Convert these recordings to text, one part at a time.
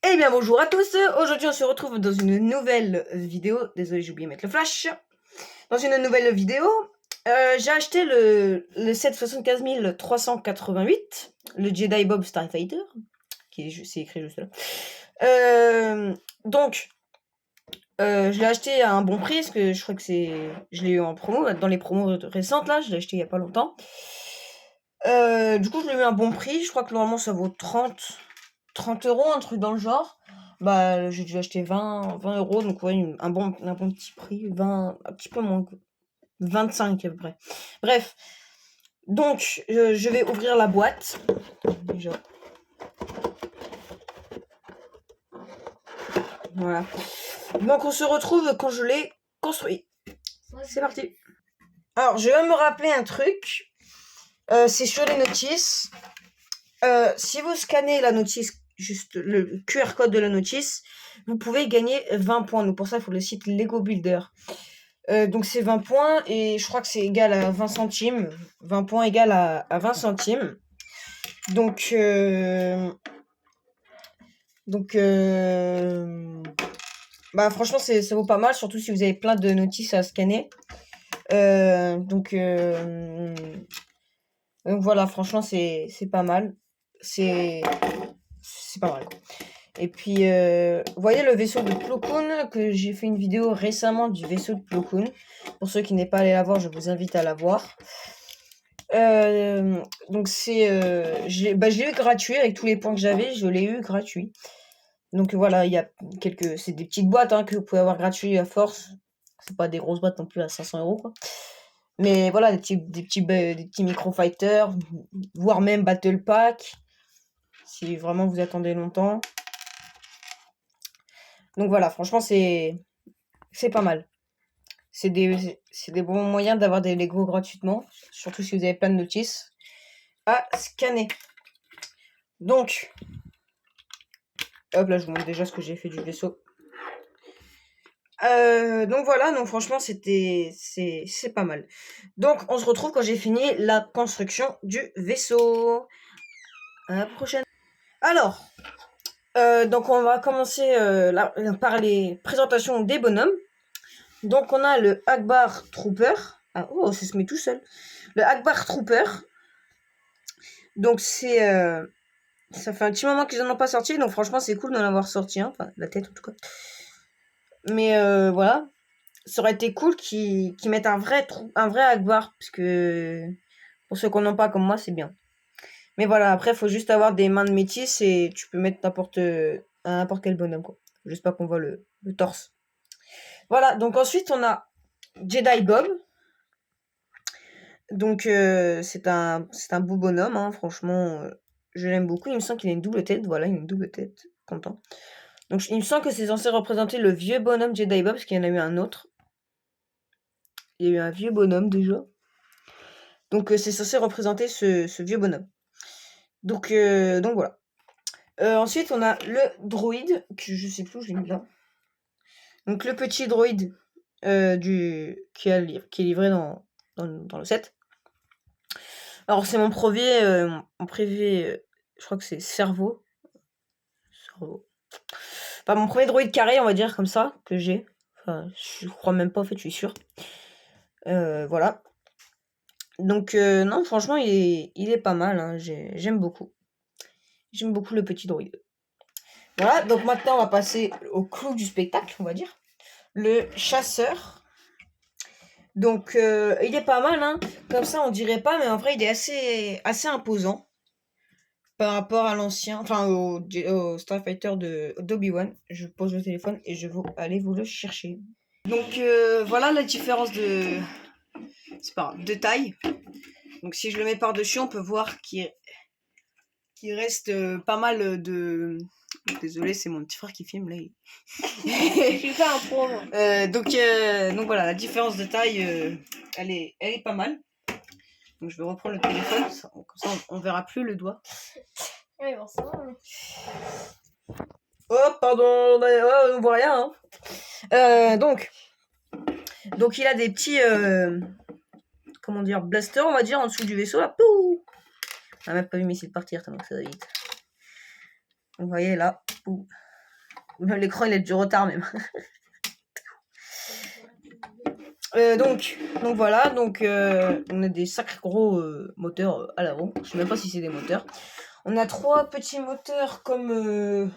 Eh bien bonjour à tous, aujourd'hui on se retrouve dans une nouvelle vidéo, désolé j'ai oublié de mettre le flash, dans une nouvelle vidéo, j'ai acheté le set 75388, le Jedi Bob Starfighter, c'est écrit juste là, donc je l'ai acheté à un bon prix, parce que je crois que je l'ai eu en promo, dans les promos récentes là, je l'ai acheté il y a pas longtemps, du coup je l'ai eu à un bon prix, je crois que normalement ça vaut 30 €, un truc dans le genre. Bah, j'ai dû acheter 20 €, donc ouais, un bon petit prix, 20, un petit peu moins, 25 à peu près. Bref, donc je vais ouvrir la boîte, déjà. Voilà. Donc on se retrouve quand je l'ai construit. C'est parti. Alors, je vais me rappeler un truc, c'est sur les notices. Si vous scannez la notice, juste le QR code de la notice, vous pouvez gagner 20 points. Donc pour ça, il faut le site Lego Builder. Donc c'est 20 points et je crois que c'est égal à 20 centimes. 20 points égal à 20 centimes. Donc bah franchement ça vaut pas mal, surtout si vous avez plein de notices à scanner. Donc voilà, franchement c'est pas mal. C'est pas mal. Et puis, vous voyez le vaisseau de Plo Koon, que j'ai fait une vidéo récemment du vaisseau de Plo Koon. Pour ceux qui n'est pas allé la voir, je vous invite à la voir. Donc je l'ai eu gratuit avec tous les points que j'avais, je l'ai eu gratuit. Donc voilà, il y a c'est des petites boîtes que vous pouvez avoir gratuit à force. C'est pas des grosses boîtes non plus à 500 € quoi. Mais voilà, des petits micro fighters, voire même battle pack, si vraiment vous attendez longtemps. Donc voilà, franchement c'est pas mal. C'est des bons moyens d'avoir des Lego gratuitement, surtout si vous avez plein de notices à scanner. Donc, hop là, je vous montre déjà ce que j'ai fait du vaisseau. Donc voilà, donc franchement, c'est pas mal. Donc, on se retrouve quand j'ai fini la construction du vaisseau. À la prochaine. Alors, donc on va commencer par les présentations des bonhommes. Donc, on a le Akbar Trooper. Ah, oh, ça se met tout seul. Le Akbar Trooper. Donc, ça fait un petit moment qu'ils n'en ont pas sorti, donc franchement, c'est cool d'en avoir sorti un. Enfin, la tête en tout cas. Mais voilà. Ça aurait été cool qu'ils mettent un vrai Akbar, parce que pour ceux qui n'en ont pas comme moi, c'est bien. Mais voilà, après, il faut juste avoir des mains de métis et tu peux mettre n'importe quel bonhomme, quoi. Faut juste pas qu'on voit le torse. Voilà, donc ensuite, on a Jedi Bob. Donc, c'est un beau bonhomme, franchement, je l'aime beaucoup. Il me semble qu'il a une double tête, voilà, une double tête, content. Donc, il me semble que c'est censé représenter le vieux bonhomme Jedi Bob, parce qu'il y en a eu un autre. Il y a eu un vieux bonhomme, déjà. Donc, c'est censé représenter ce vieux bonhomme. Donc voilà. Ensuite, on a le droïde, que je sais plus où je l'ai mis là. Donc, le petit droïde qui est livré dans le set. Alors, c'est mon premier, je crois que c'est cerveau. Enfin, mon premier droïde carré, on va dire, comme ça, que j'ai. Enfin, je crois même pas, en fait, je suis sûre. Voilà. Donc, non, franchement, il est pas mal, j'aime beaucoup. J'aime beaucoup le petit droïde. Voilà, donc maintenant, on va passer au clou du spectacle, on va dire. Le chasseur. Donc, il est pas mal, Comme ça, on dirait pas, mais en vrai, il est assez imposant. Par rapport à l'ancien, enfin au Starfighter d'Obi-Wan. Je pose le téléphone et je vais aller vous le chercher. Donc voilà la différence de taille. Donc si je le mets par-dessus, on peut voir qu'il reste pas mal de... Désolé, c'est mon petit frère qui filme là. Je suis pas un pro. Donc voilà, la différence de taille, elle est pas mal. Donc je vais reprendre le téléphone, comme ça on verra plus le doigt. Oui, bon, ça. Oh pardon, on voit rien. Donc il a des petits comment dire, blasters, on va dire, en dessous du vaisseau là. Pouh, on a même pas vu le missile partir tellement que ça va vite. Vous voyez là. Pouh. L'écran, il a du retard même. Donc voilà, donc on a des sacrés gros moteurs à l'avant. Je sais même pas si c'est des moteurs. On a 3 petits moteurs comme...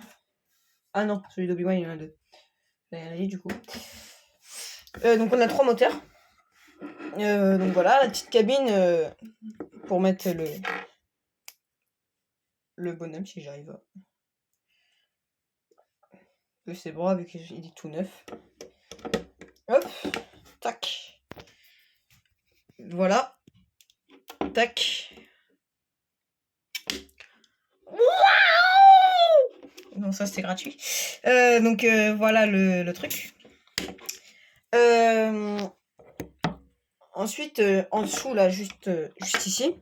Ah non, celui d'Obi-Wan, il y en a 2. Du coup. Donc on a 3 moteurs. Donc voilà, la petite cabine pour mettre le bonhomme, si j'arrive à... ses bras, vu qu'il est tout neuf. Hop, tac. Voilà. Tac. Non, ça c'était gratuit. Donc voilà le truc. Ensuite, en dessous, là, juste ici.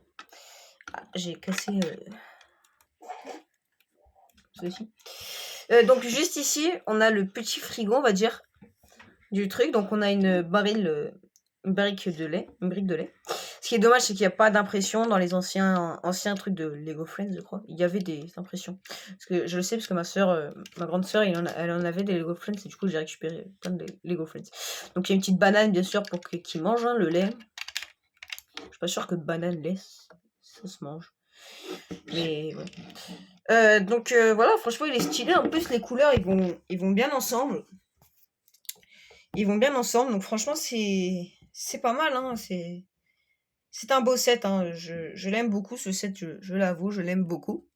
Ah, j'ai cassé ceci. Donc juste ici, on a le petit frigo, on va dire, du truc. Donc on a une brique de lait. Ce qui est dommage, c'est qu'il n'y a pas d'impression dans les anciens trucs de Lego Friends, je crois. Il y avait des impressions. Parce que je le sais, parce que ma grande sœur, elle en avait des Lego Friends, et du coup, j'ai récupéré plein de Lego Friends. Donc il y a une petite banane, bien sûr, pour qu'il mange le lait. Je suis pas sûre que banane, lait, ça se mange. Mais ouais. Donc voilà, franchement, il est stylé. En plus, les couleurs, ils vont bien ensemble. Donc franchement, c'est pas mal, hein. C'est un beau set, hein. Je l'aime beaucoup, ce set, je l'avoue, je l'aime beaucoup.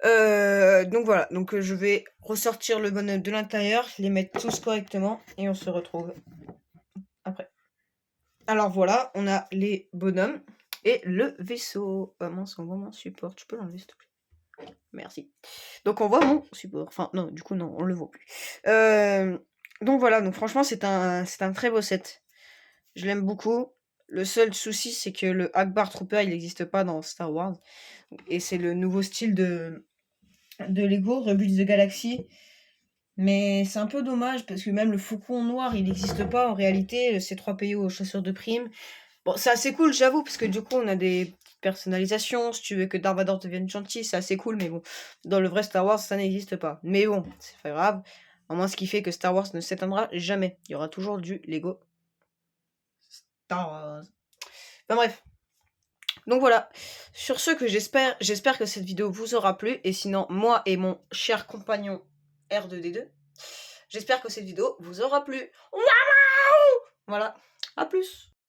Donc voilà, donc je vais ressortir le bonhomme de l'intérieur, les mettre tous correctement, et on se retrouve après. Alors voilà, on a les bonhommes et le vaisseau. Mince, on voit mon support, tu peux l'enlever s'il te plaît. Merci. Donc on voit mon support, enfin non, du coup non, on le voit plus. Donc voilà, donc franchement c'est un très beau set. Je l'aime beaucoup. Le seul souci, c'est que le Akbar Trooper, il n'existe pas dans Star Wars. Et c'est le nouveau style de Lego, Rebuild the Galaxy. Mais c'est un peu dommage, parce que même le faucon noir, il n'existe pas en réalité. Le C3PO au chasseur de primes. Bon, c'est assez cool, j'avoue, parce que du coup, on a des personnalisations. Si tu veux que Darth Vader devienne gentil, c'est assez cool. Mais bon, dans le vrai Star Wars, ça n'existe pas. Mais bon, c'est pas grave. Au moins, ce qui fait que Star Wars ne s'éteindra jamais. Il y aura toujours du Lego Star Wars. Enfin bref. Donc voilà. Sur ce, j'espère que cette vidéo vous aura plu. Et sinon, moi et mon cher compagnon R2D2, j'espère que cette vidéo vous aura plu. Voilà. À plus.